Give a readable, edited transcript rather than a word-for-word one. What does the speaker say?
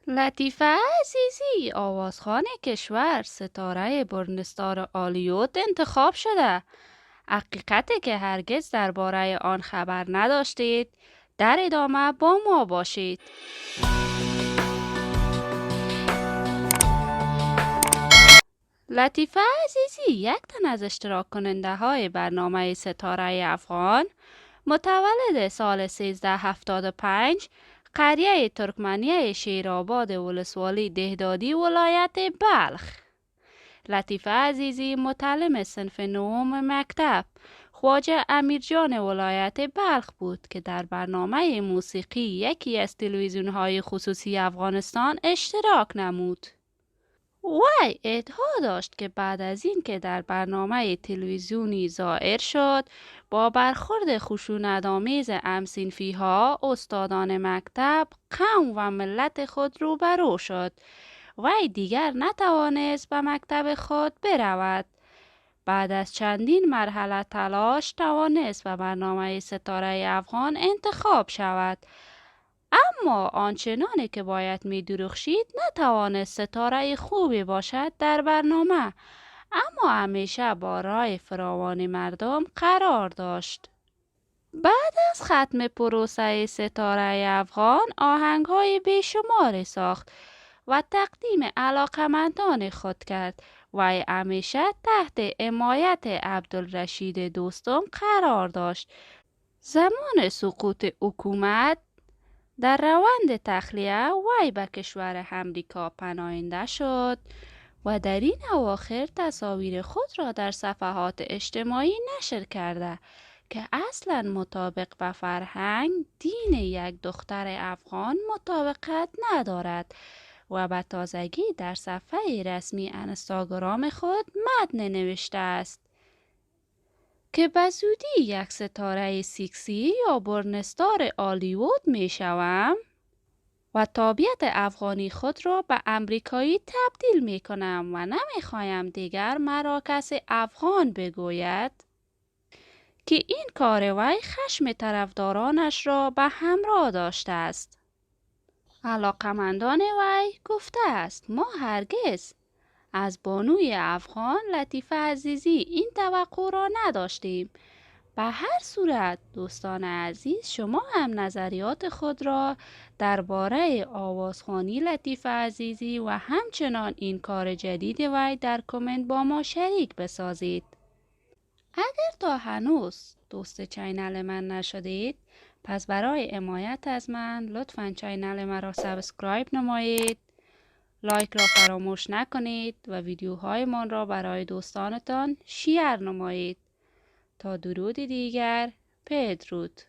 لطیفه عزیزی آوازخوان کشور ستاره برنستار هالیوود انتخاب شده. حقیقته که هرگز درباره آن خبر نداشتید. در ادامه با ما باشید. لطیفه عزیزی یک تن از اشتراک کننده های برنامه ستاره افغان متولد سال 1375 قریه ترکمنیه شیرآباد ولسوالی دهدادی ولایت بلخ. لطیفه عزیزی متعلم صنف نهم مکتب خواجه امیرجان ولایت بلخ بود که در برنامه موسیقی یکی از تلویزیون‌های خصوصی افغانستان اشتراک نمود. وی ادعا داشت که بعد از این که در برنامه تلویزیونی ظاهر شد با برخورد خشونت‌آمیز هم‌صنفی‌ها استادان مکتب قوم و ملت خود روبرو شد. وی دیگر نتوانست به مکتب خود برود. بعد از چندین مرحله تلاش توانست به برنامه ستاره افغان انتخاب شود، اما آنچنانی که باید می درخشید نتوانست ستاره خوبی باشد در برنامه، اما همیشه با رای فراوان مردم قرار داشت. بعد از ختم پروسه ستاره افغان آهنگ‌های بیشماری ساخت و تقدیم علاقمندان خود کرد. وی همیشه تحت حمایت عبدالرشید دوستم قرار داشت. زمان سقوط حکومت در روند تخلیه وی به کشور امریکا پناهنده شد و در این اواخر تصاویر خود را در صفحات اجتماعی نشر کرده که اصلا مطابق با فرهنگ دین یک دختر افغان مطابقت ندارد و به تازگی در صفحه رسمی اینستاگرام خود متن نوشته است که به زودی یک ستاره سیکسی یا برنستار هالیوود می شوم و تابعیت افغانی خود را به امریکایی تبدیل می کنم و نمی خواهم دیگر مرا کسی افغان بگوید. که این کار وی خشم طرفدارانش را به همراه داشته است. علاقمندان وی گفته است ما هرگز از بانوی افغان لطیفه عزیزی این توقع را نداشتیم. به هر صورت دوستان عزیز شما هم نظریات خود را درباره آوازخوانی لطیفه عزیزی و همچنان این کار جدید وی در کامنت با ما شریک بسازید. اگر تا هنوز دوست چینل من نشدید پس برای حمایت از من لطفاً چینل من را سابسکرایب نمایید، لایک را فراموش نکنید و ویدیوهای من را برای دوستانتان شیر نمایید. تا درود دیگر، بدرود.